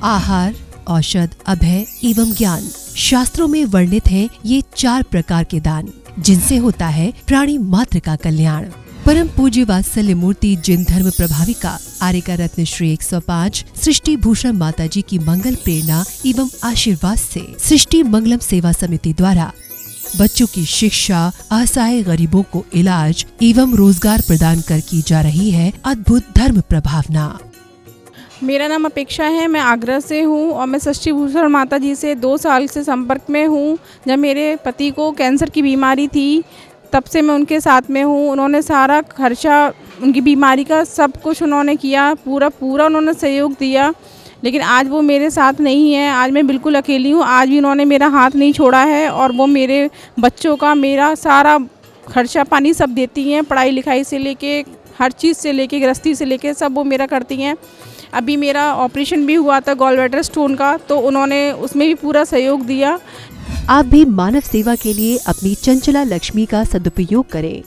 आहार, औषध, अभय एवं ज्ञान। शास्त्रों में वर्णित हैं ये 4 प्रकार के दान, जिनसे होता है प्राणी मात्र का कल्याण। परम पूज्य वात्सल्य मूर्ति जिन धर्म प्रभाविका आर्यका रत्न श्री 105 सृष्टि भूषण माता जी की मंगल प्रेरणा एवं आशीर्वाद से सृष्टि मंगलम सेवा समिति द्वारा बच्चों की शिक्षा, असहाय गरीबों को इलाज एवं रोजगार प्रदान कर की जा रही है अद्भुत धर्म प्रभावना। मेरा नाम अपेक्षा है, मैं आगरा से हूँ और मैं सृष्टि भूषण माता जी से 2 साल से संपर्क में हूँ। जब मेरे पति को कैंसर की बीमारी थी तब से मैं उनके साथ में हूँ। उन्होंने सारा खर्चा उनकी बीमारी का सब कुछ उन्होंने किया, पूरा उन्होंने सहयोग दिया। लेकिन आज वो मेरे साथ नहीं है, आज मैं बिल्कुल अकेली हूँ। आज भी उन्होंने मेरा हाथ नहीं छोड़ा है और वो मेरे बच्चों का मेरा सारा खर्चा पानी सब देती हैं, पढ़ाई लिखाई से लेके हर चीज़ से लेके गृहस्थी से लेके सब वो मेरा करती हैं। अभी मेरा ऑपरेशन भी हुआ था गॉलब्लैडर स्टोन का, तो उन्होंने उसमें भी पूरा सहयोग दिया। आप भी मानव सेवा के लिए अपनी चंचला लक्ष्मी का सदुपयोग करें।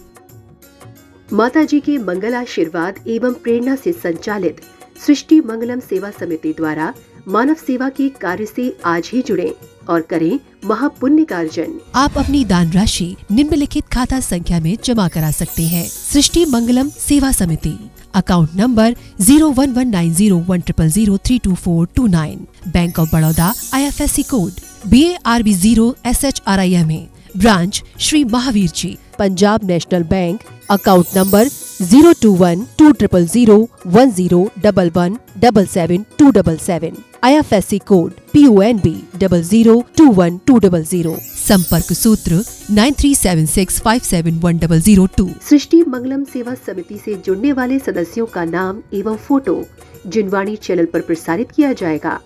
माता जी के मंगल आशीर्वाद एवं प्रेरणा से संचालित सृष्टि मंगलम सेवा समिति द्वारा मानव सेवा के कार्य से आज ही जुड़ें और करें महापुण्य का अर्जन। आप अपनी दान राशि निम्नलिखित खाता संख्या में जमा करा सकते हैं। सृष्टि Mangalam Seva Samiti, account number 01190100032429, bank of Baroda, IFSC code BARB 0 SHRIMA, branch Shri Mahavir ji, Punjab national bank, account number 021220101177 IFSC code PONB 0021200, संपर्क सूत्र 9376571002। सृष्टि मंगलम सेवा समिति से जुड़ने वाले सदस्यों का नाम एवं फोटो जिनवाणी चैनल पर प्रसारित किया जाएगा।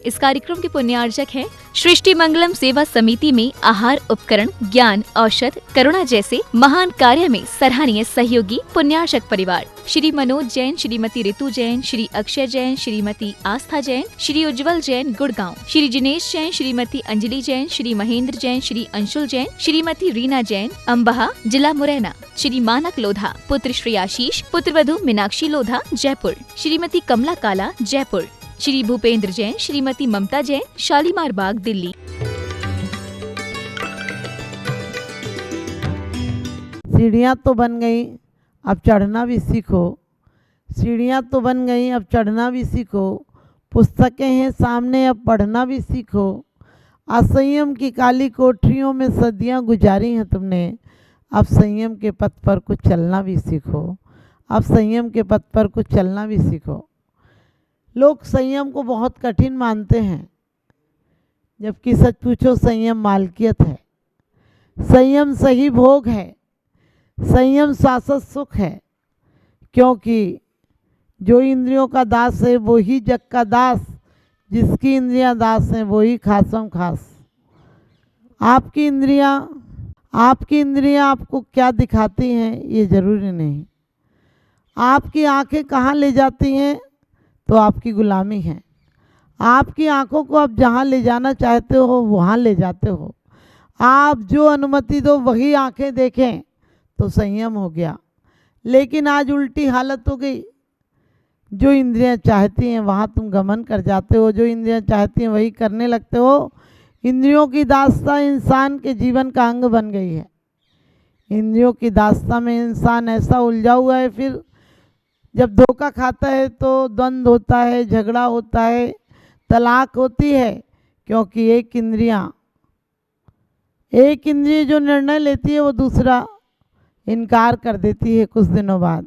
इस कार्यक्रम के पुण्यार्जक हैं सृष्टि मंगलम सेवा समिति में आहार उपकरण, ज्ञान, औषध, करुणा जैसे महान कार्य में सराहनीय सहयोगी पुण्यार्जक परिवार श्री मनोज जैन, श्रीमती ऋतु जैन, श्री अक्षय जैन, श्रीमती आस्था जैन, श्री उज्जवल जैन गुड़गांव, श्री जिनेश जैन, श्रीमती अंजलि जैन, श्री महेंद्र जैन, श्री अंशुल जैन, श्रीमती रीना जैन, अम्बाहा जिला मुरैना, श्री मानक लोधा, पुत्र श्री आशीष, पुत्र वधू मीनाक्षी लोधा जयपुर, श्रीमती कमला काला जयपुर, श्री भूपेंद्र जैन, श्रीमती ममता जैन, शालीमार बाग दिल्ली। सीढ़ियाँ तो बन गई, अब चढ़ना भी सीखो। सीढ़ियाँ तो बन गई, अब चढ़ना भी सीखो। पुस्तकें हैं सामने, अब पढ़ना भी सीखो। असंयम की काली कोठरियों में सदियाँ गुजारी हैं तुमने, अब संयम के पथ पर कुछ चलना भी सीखो। अब संयम के पथ पर कुछ चलना भी सीखो। लोग संयम को बहुत कठिन मानते हैं, जबकि सच पूछो संयम मालकियत है। संयम सही भोग है, संयम शाश्वत सुख है, क्योंकि जो इंद्रियों का दास है वो ही जग का दास, जिसकी इंद्रियां दास हैं वो ही खासम खास। आपकी इंद्रियां आपको क्या दिखाती हैं ये जरूरी नहीं। आपकी आंखें कहाँ ले जाती हैं तो आपकी गुलामी है। आपकी आंखों को आप जहाँ ले जाना चाहते हो वहाँ ले जाते हो। आप जो अनुमति दो वही आंखें देखें तो संयम हो गया। लेकिन आज उल्टी हालत हो गई, जो इंद्रियां चाहती हैं वहाँ तुम गमन कर जाते हो, जो इंद्रियां चाहती हैं वही करने लगते हो। इंद्रियों की दास्ता इंसान के जीवन का अंग बन गई है। इंद्रियों की दास्ता में इंसान ऐसा उलझा हुआ है, फिर जब धोखा खाता है तो द्वंद्व होता है, झगड़ा होता है, तलाक होती है, क्योंकि एक इंद्रिय जो निर्णय लेती है वो दूसरा इनकार कर देती है कुछ दिनों बाद।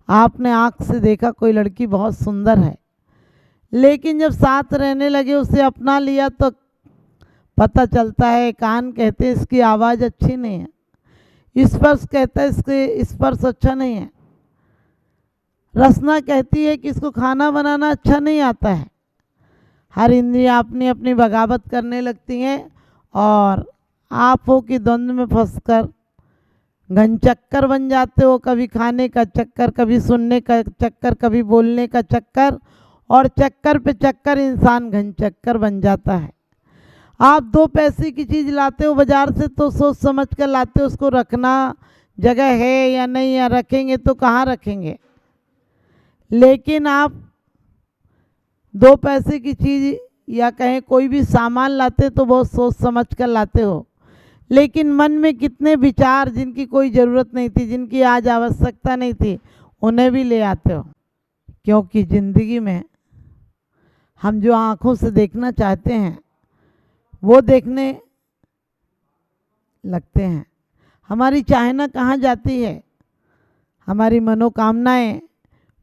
आपने आँख से देखा कोई लड़की बहुत सुंदर है, लेकिन जब साथ रहने लगे, उसे अपना लिया तो पता चलता है, कान कहते हैं इसकी आवाज़ अच्छी नहीं है, स्पर्श कहता है इसके स्पर्श अच्छा नहीं है, रसना कहती है कि इसको खाना बनाना अच्छा नहीं आता है। हर इंद्रियां अपनी अपनी बगावत करने लगती हैं और आप हो कि द्वंद्व में फंसकर घन चक्कर बन जाते हो। कभी खाने का चक्कर, कभी सुनने का चक्कर, कभी बोलने का चक्कर, और चक्कर पे चक्कर इंसान घन चक्कर बन जाता है। आप 2 पैसे की चीज़ लाते हो बाज़ार से तो सोच समझ कर लाते हो, उसको रखना जगह है या नहीं, या रखेंगे तो कहाँ रखेंगे। लेकिन आप 2 पैसे की चीज़ या कहें कोई भी सामान लाते तो बहुत सोच समझ कर लाते हो, लेकिन मन में कितने विचार जिनकी कोई ज़रूरत नहीं थी, जिनकी आज आवश्यकता नहीं थी, उन्हें भी ले आते हो। क्योंकि ज़िंदगी में हम जो आँखों से देखना चाहते हैं वो देखने लगते हैं। हमारी चाहना कहाँ जाती है? हमारी मनोकामनाएं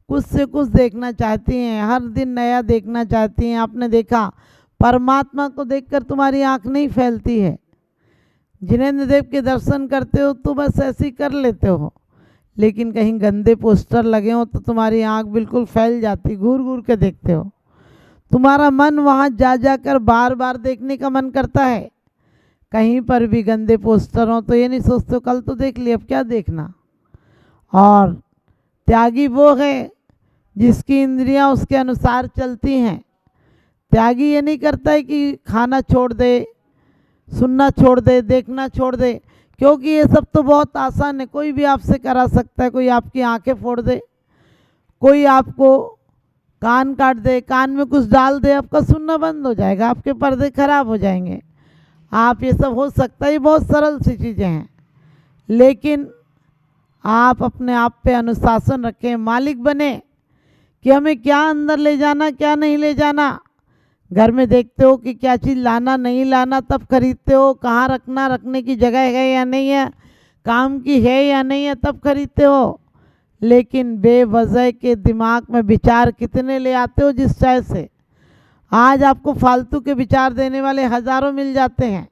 कुछ से कुछ देखना चाहती हैं, हर दिन नया देखना चाहती हैं। आपने देखा परमात्मा को देखकर तुम्हारी आँख नहीं फैलती है। जिनेंद्र देव के दर्शन करते हो तो बस ऐसे ही कर लेते हो, लेकिन कहीं गंदे पोस्टर लगे हो तो तुम्हारी आँख बिल्कुल फैल जाती, घूर घूर के देखते हो। तुम्हारा मन वहाँ जा जाकर बार बार देखने का मन करता है। कहीं पर भी गंदे पोस्टर हो तो ये नहीं सोचते हो कल तो देख लिया, अब क्या देखना। और त्यागी वो है जिसकी इंद्रियां उसके अनुसार चलती हैं। त्यागी ये नहीं करता है कि खाना छोड़ दे, सुनना छोड़ दे, देखना छोड़ दे, क्योंकि ये सब तो बहुत आसान है, कोई भी आपसे करा सकता है। कोई आपकी आंखें फोड़ दे, कोई आपको कान काट दे, कान में कुछ डाल दे, आपका सुनना बंद हो जाएगा, आपके पर्दे खराब हो जाएंगे। आप ये सब हो सकता है, ये बहुत सरल सी चीज़ें हैं। लेकिन आप अपने आप पे अनुशासन रखें, मालिक बने कि हमें क्या अंदर ले जाना, क्या नहीं ले जाना। घर में देखते हो कि क्या चीज़ लाना नहीं लाना, तब खरीदते हो। कहाँ रखना, रखने की जगह है या नहीं है, काम की है या नहीं है, तब खरीदते हो। लेकिन बेवजह के दिमाग में विचार कितने ले आते हो जिस चाय से। आज आपको फालतू के विचार देने वाले हज़ारों मिल जाते हैं।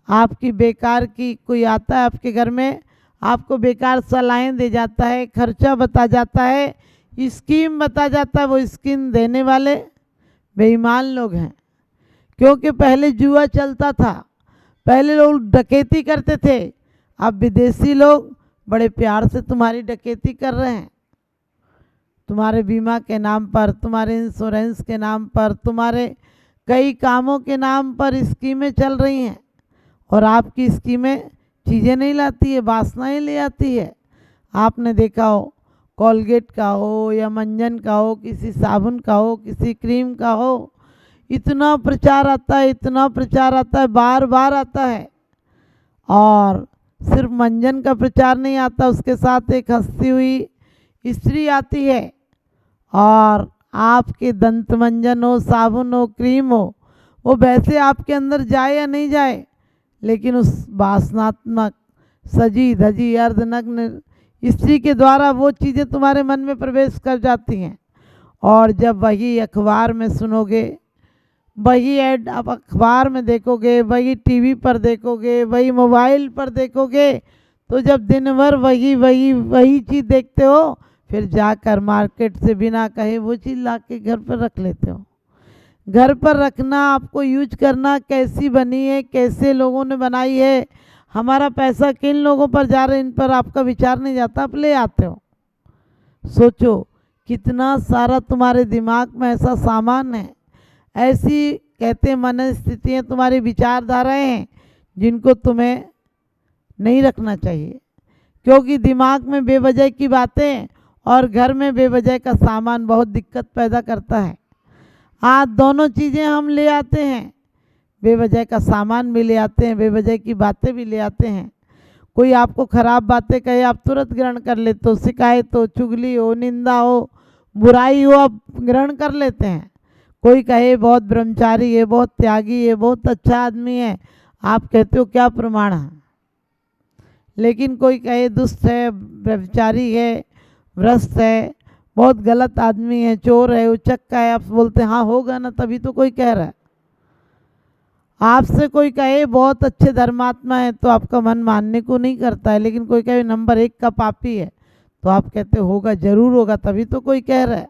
आपकी बेकार की कोई आता है आपके घर में, आपको बेकार सलाहें दे जाता है, खर्चा बता जाता है, स्कीम बता जाता है। वो स्कीम देने वाले बेईमान लोग हैं। क्योंकि पहले जुआ चलता था, पहले लोग डकैती करते थे, अब विदेशी लोग बड़े प्यार से तुम्हारी डकैती कर रहे हैं। तुम्हारे बीमा के नाम पर, तुम्हारे इंश्योरेंस के नाम पर, तुम्हारे कई कामों के नाम पर स्कीमें चल रही हैं। और आपकी स्कीमें चीज़ें नहीं लाती है, वासनाएं ले आती है। आपने देखा हो कोलगेट का हो या मंजन का हो, किसी साबुन का हो, किसी क्रीम का हो, इतना प्रचार आता है, इतना प्रचार आता है, बार बार आता है। और सिर्फ मंजन का प्रचार नहीं आता, उसके साथ एक हंसती हुई स्त्री आती है। और आपके दंत मंजन हो, साबुन हो, क्रीम हो, वो वैसे आपके अंदर जाए या नहीं जाए, लेकिन उस वासनात्मक सजी धजी अर्धनग्न स्त्री के द्वारा वो चीज़ें तुम्हारे मन में प्रवेश कर जाती हैं। और जब वही अखबार में सुनोगे, वही ऐड आप अखबार में देखोगे, वही टीवी पर देखोगे, वही मोबाइल पर देखोगे, तो जब दिन भर वही चीज़ देखते हो, फिर जाकर मार्केट से बिना कहे वो चीज़ ला के घर पर रख लेते हो। घर पर रखना, आपको यूज करना, कैसी बनी है, कैसे लोगों ने बनाई है, हमारा पैसा किन लोगों पर जा रहा है, इन पर आपका विचार नहीं जाता, आप ले आते हो। सोचो कितना सारा तुम्हारे दिमाग में ऐसा सामान है, ऐसी कहते मन स्थितियाँ, तुम्हारी विचारधाराएं हैं जिनको तुम्हें नहीं रखना चाहिए। क्योंकि दिमाग में बेवजह की बातें और घर में बेवजह का सामान बहुत दिक्कत पैदा करता है। आज दोनों चीज़ें हम ले आते हैं, बेवजह का सामान भी ले आते हैं, बेवजह की बातें भी ले आते हैं। कोई आपको खराब बातें कहे, आप तुरंत ग्रहण कर लेते हो, शिकायत हो, चुगली हो, निंदा हो, बुराई हो, आप ग्रहण कर लेते हैं। कोई कहे बहुत ब्रह्मचारी है, बहुत त्यागी है, बहुत अच्छा आदमी है, आप कहते हो क्या प्रमाण है। लेकिन कोई कहे दुष्ट है, ब्रह्मचारी है, भ्रष्ट है, बहुत गलत आदमी है, चोर है, उचक्का है, आप बोलते हैं हाँ होगा ना, तभी तो कोई कह रहा है। आपसे कोई कहे बहुत अच्छे धर्मात्मा है तो आपका मन मानने को नहीं करता है, लेकिन कोई कहे नंबर 1 का पापी है तो आप कहते होगा, जरूर होगा, तभी तो कोई कह रहा है।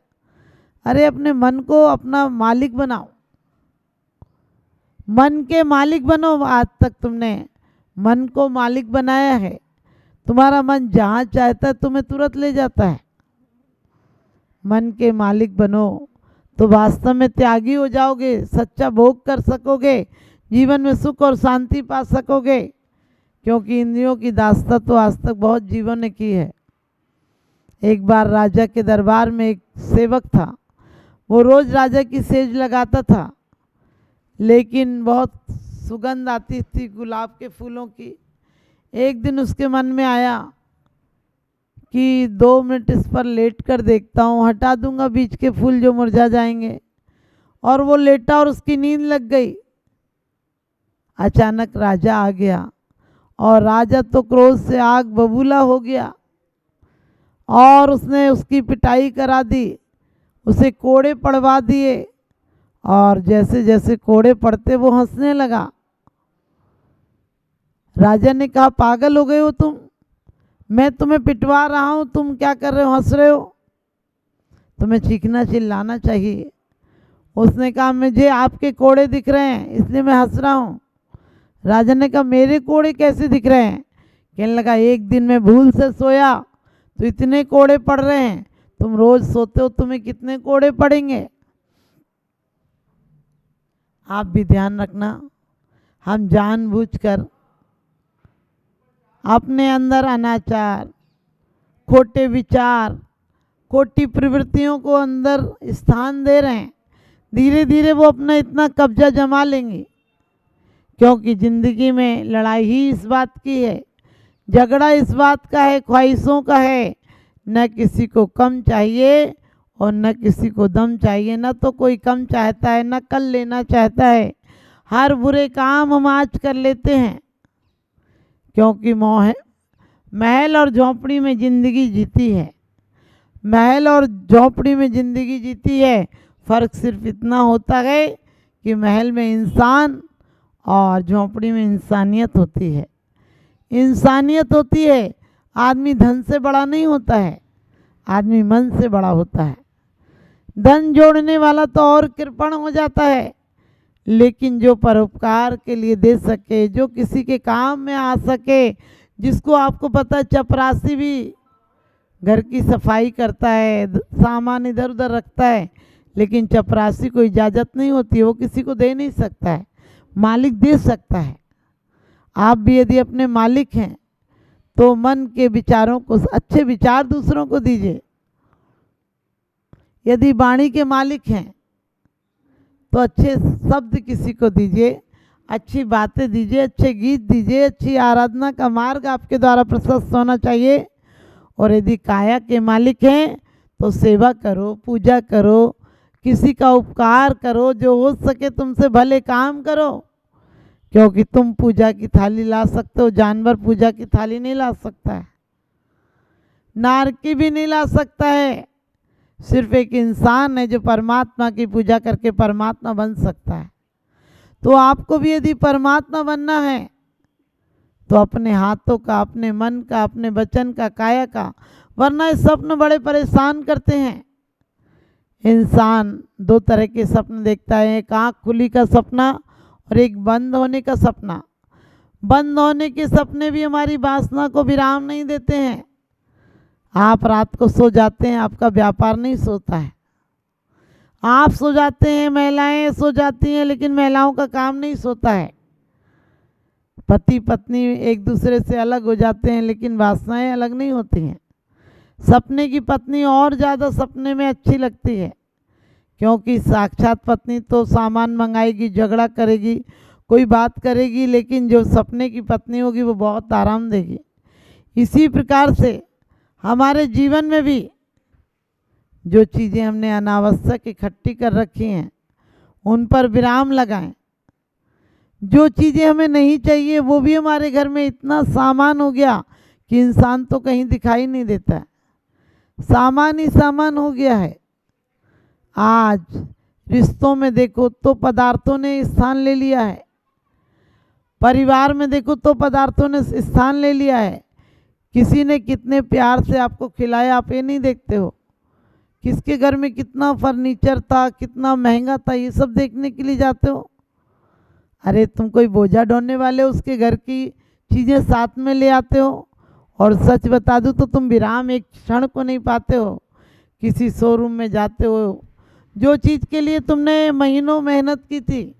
अरे अपने मन को अपना मालिक बनाओ, मन के मालिक बनो। आज तक तुमने मन को मालिक बनाया है, तुम्हारा मन जहाँ चाहता है तुम्हें तुरंत ले जाता है। मन के मालिक बनो तो वास्तव में त्यागी हो जाओगे, सच्चा भोग कर सकोगे, जीवन में सुख और शांति पा सकोगे। क्योंकि इंद्रियों की दास्ता तो आज तक बहुत जीवों ने की है। एक बार राजा के दरबार में एक सेवक था। वो रोज़ राजा की सेज लगाता था, लेकिन बहुत सुगंध आती थी गुलाब के फूलों की। एक दिन उसके मन में आया कि 2 मिनट इस पर लेट कर देखता हूँ, हटा दूंगा बीच के फूल जो मुरझा जाएंगे। और वो लेटा और उसकी नींद लग गई। अचानक राजा आ गया और राजा तो क्रोध से आग बबूला हो गया और उसने उसकी पिटाई करा दी, उसे कोड़े पड़वा दिए। और जैसे जैसे कोड़े पड़ते वो हंसने लगा। राजा ने कहा, पागल हो गए हो तुम, मैं तुम्हें पिटवा रहा हूँ, तुम क्या कर रहे हो, हंस रहे हो, तुम्हें चीखना चिल्लाना चाहिए। उसने कहा, मुझे आपके कोड़े दिख रहे हैं इसलिए मैं हंस रहा हूँ। राजा ने कहा, मेरे कोड़े कैसे दिख रहे हैं? कहने लगा, एक दिन मैं भूल से सोया तो इतने कोड़े पड़ रहे हैं, तुम रोज सोते हो, तुम्हें कितने कोड़े पड़ेंगे। आप भी ध्यान रखना, हम जानबूझकर अपने अंदर अनाचार, खोटे विचार, खोटी प्रवृत्तियों को अंदर स्थान दे रहे हैं। धीरे धीरे वो अपना इतना कब्जा जमा लेंगे, क्योंकि जिंदगी में लड़ाई ही इस बात की है, झगड़ा इस बात का है, ख्वाहिशों का है। न किसी को कम चाहिए और न किसी को दम चाहिए। न तो कोई कम चाहता है, न कल लेना चाहता है। हर बुरे काम हम आज कर लेते हैं, क्योंकि महल और झोंपड़ी में ज़िंदगी जीती है। महल और झोंपड़ी में ज़िंदगी जीती है। फ़र्क सिर्फ इतना होता है कि महल में इंसान और झोंपड़ी में इंसानियत होती है। इंसानियत होती है। आदमी धन से बड़ा नहीं होता है, आदमी मन से बड़ा होता है। धन जोड़ने वाला तो और कृपण हो जाता है, लेकिन जो परोपकार के लिए दे सके, जो किसी के काम में आ सके, जिसको आपको पता है चपरासी भी घर की सफाई करता है, सामान इधर उधर रखता है, लेकिन चपरासी को इजाज़त नहीं होती, वो किसी को दे नहीं सकता है, मालिक दे सकता है। आप भी यदि अपने मालिक हैं तो मन के विचारों को, अच्छे विचार दूसरों को दीजिए। यदि वाणी के मालिक हैं तो अच्छे शब्द किसी को दीजिए, अच्छी बातें दीजिए, अच्छे गीत दीजिए, अच्छी आराधना का मार्ग आपके द्वारा प्रशस्त होना चाहिए। और यदि काया के मालिक हैं तो सेवा करो, पूजा करो, किसी का उपकार करो, जो हो सके तुमसे भले काम करो, क्योंकि तुम पूजा की थाली ला सकते हो, जानवर पूजा की थाली नहीं ला सकता है, नारकी भी नहीं ला सकता है। सिर्फ एक इंसान है जो परमात्मा की पूजा करके परमात्मा बन सकता है। तो आपको भी यदि परमात्मा बनना है तो अपने हाथों का, अपने मन का, अपने वचन का, काया का, वरना ये स्वप्न बड़े परेशान करते हैं। इंसान 2 तरह के सपने देखता है, एक आँख खुली का सपना और एक बंद होने का सपना। बंद होने के सपने भी हमारी वासना को विराम नहीं देते हैं। आप रात को सो जाते हैं, आपका व्यापार नहीं सोता है। आप सो जाते हैं, महिलाएं सो जाती हैं, लेकिन महिलाओं का काम नहीं सोता है। पति पत्नी एक दूसरे से अलग हो जाते हैं, लेकिन वासनाएं अलग नहीं होती हैं। सपने की पत्नी और ज़्यादा सपने में अच्छी लगती है, क्योंकि साक्षात पत्नी तो सामान मंगाएगी, झगड़ा करेगी, कोई बात करेगी, लेकिन जो सपने की पत्नी होगी वो बहुत आराम देगी। इसी प्रकार से हमारे जीवन में भी जो चीज़ें हमने अनावश्यक इकट्ठी कर रखी हैं उन पर विराम लगाएं। जो चीज़ें हमें नहीं चाहिए वो भी हमारे घर में इतना सामान हो गया कि इंसान तो कहीं दिखाई नहीं देता है, सामान ही सामान हो गया है। आज रिश्तों में देखो तो पदार्थों ने स्थान ले लिया है, परिवार में देखो तो पदार्थों ने स्थान ले लिया है। किसी ने कितने प्यार से आपको खिलाया आप ये नहीं देखते हो, किसके घर में कितना फर्नीचर था, कितना महंगा था, ये सब देखने के लिए जाते हो। अरे तुम कोई बोझा ढोने वाले उसके घर की चीज़ें साथ में ले आते हो। और सच बता दूँ तो तुम विराम एक क्षण को नहीं पाते हो। किसी शोरूम में जाते हो, जो चीज़ के लिए तुमने महीनों मेहनत की थी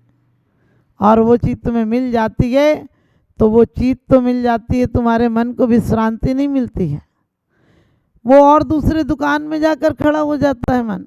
और वो चीज़ तुम्हें मिल जाती है, तो वो चीज़ तो मिल जाती है, तुम्हारे मन को विश्रांति नहीं मिलती है। वो और दूसरे दुकान में जाकर खड़ा हो जाता है मन।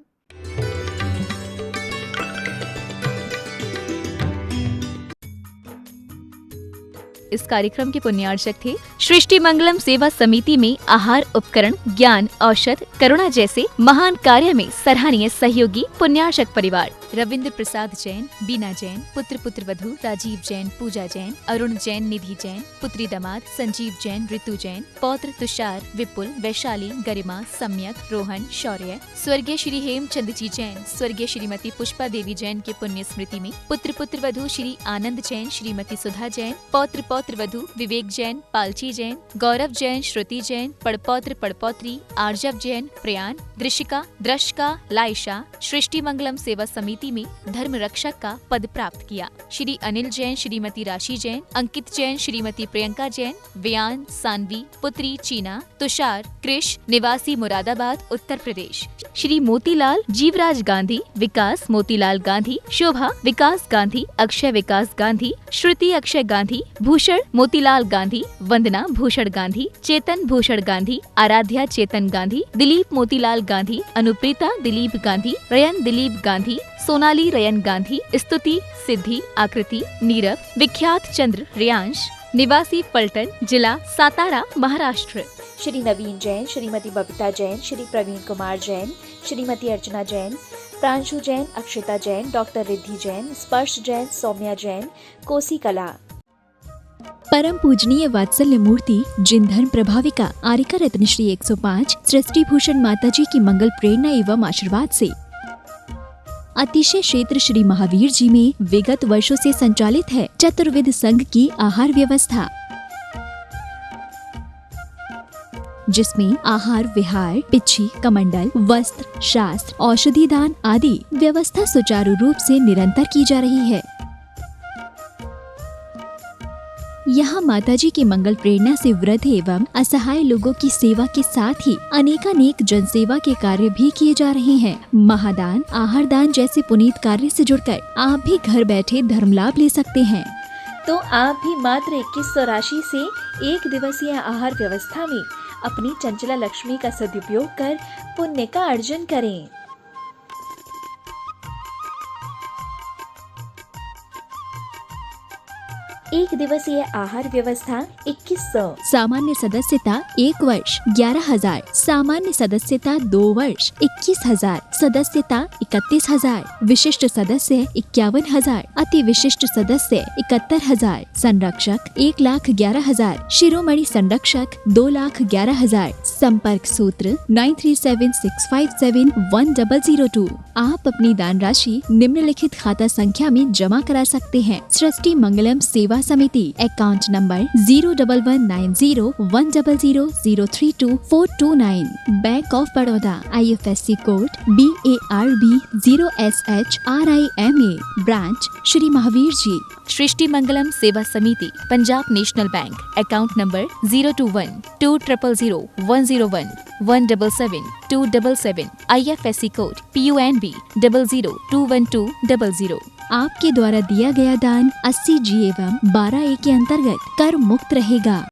इस कार्यक्रम के पुण्यार्चक थे सृष्टि मंगलम सेवा समिति में आहार उपकरण, ज्ञान, औषध, करुणा जैसे महान कार्य में सराहनीय सहयोगी पुण्यार्चक परिवार। रविंद्र प्रसाद जैन, बीना जैन, पुत्र वधू राजीव जैन, पूजा जैन, अरुण जैन, निधि जैन, पुत्री दामाद संजीव जैन, ऋतु जैन, पौत्र तुषार, विपुल, वैशाली, गरिमा, सम्यक, रोहन, शौर्य, स्वर्गीय श्री हेमचंद जी जैन, स्वर्गीय श्रीमती पुष्पा देवी जैन के पुण्य स्मृति में पुत्र वधू श्री आनंद जैन, श्रीमती सुधा जैन, पौत्र वधू विवेक जैन, पालची जैन, गौरव जैन, श्रुति जैन, पड़पौत्री आर्जव जैन, प्रयान, दृशिका, द्रशका, लाइशा सृष्टि मंगलम सेवा समिति में धर्म रक्षक का पद प्राप्त किया। श्री अनिल जैन, श्रीमती राशि जैन, अंकित जैन, श्रीमती प्रियंका जैन, व्यान, सानवी, पुत्री चीना, तुषार, कृष, निवासी मुरादाबाद, उत्तर प्रदेश। श्री मोतीलाल जीवराज गांधी, विकास मोतीलाल गांधी, शोभा विकास गांधी, अक्षय विकास गांधी, श्रुति अक्षय गांधी, भूषण मोतीलाल गांधी, वंदना भूषण गांधी, चेतन भूषण गांधी, आराध्या चेतन गांधी, दिलीप मोतीलाल गांधी, अनुप्रीता दिलीप गांधी, रयन दिलीप गांधी, सोनाली रयन गांधी, स्तुति सिद्धि, आकृति, नीरव, विख्यात चंद्र रियांश, निवासी पलटन, जिला सातारा, महाराष्ट्र। श्री नवीन जैन, श्रीमती बबीता जैन, श्री प्रवीण कुमार जैन, श्रीमती अर्चना जैन, प्रांशु जैन, अक्षिता जैन, डॉक्टर रिद्धि जैन, स्पर्श जैन, सौम्या जैन, कोसी कला। परम पूजनीय वात्सल्य मूर्ति जिन धर्म प्रभाविका आरिका रत्न श्री 105 सृष्टि भूषण माताजी की मंगल प्रेरणा एवं आशीर्वाद से अतिशय क्षेत्र श्री महावीर जी में विगत वर्षों से संचालित है चतुर्विध संघ की आहार व्यवस्था, जिसमें आहार विहार, पिच्छी, कमंडल, वस्त्र, शास्त्र, औषधि दान आदि व्यवस्था सुचारू रूप से निरंतर की जा रही है। यहाँ माताजी की मंगल प्रेरणा से वृद्ध एवं असहाय लोगों की सेवा के साथ ही अनेकानेक जनसेवा के कार्य भी किए जा रहे हैं। महादान, आहार दान जैसे पुनीत कार्य से जुड़कर आप भी घर बैठे धर्म लाभ ले सकते हैं। तो आप भी मात्र 2100 राशि से 1 दिवसीय आहार व्यवस्था में अपनी चंचला लक्ष्मी का सदुपयोग कर पुण्य का अर्जन करें। एक दिवसीय आहार व्यवस्था 2100। सामान्य सदस्यता 1 वर्ष 11,000, सामान्य सदस्यता 2 वर्ष 21,000, सदस्यता 31,000, विशिष्ट सदस्य 51,000, अति विशिष्ट सदस्य 71,000, संरक्षक 1,11,000, शिरोमणि संरक्षक 2,11,000। संपर्क सूत्र 9376571002। आप अपनी दान राशि निम्नलिखित खाता संख्या में जमा करा सकते हैं। सृष्टि Mangalam Seva Samiti, account number 011901000032429, bank of Baroda, IFSC code BARB 0SHRIMA, branch Shri Mahavir ji. Srishti Mangalam Seva Samiti, Punjab national bank, account number 02100100177 IFSC code PUNB 0021200। आपके द्वारा दिया गया दान 80G एवं 12A के अंतर्गत कर मुक्त रहेगा।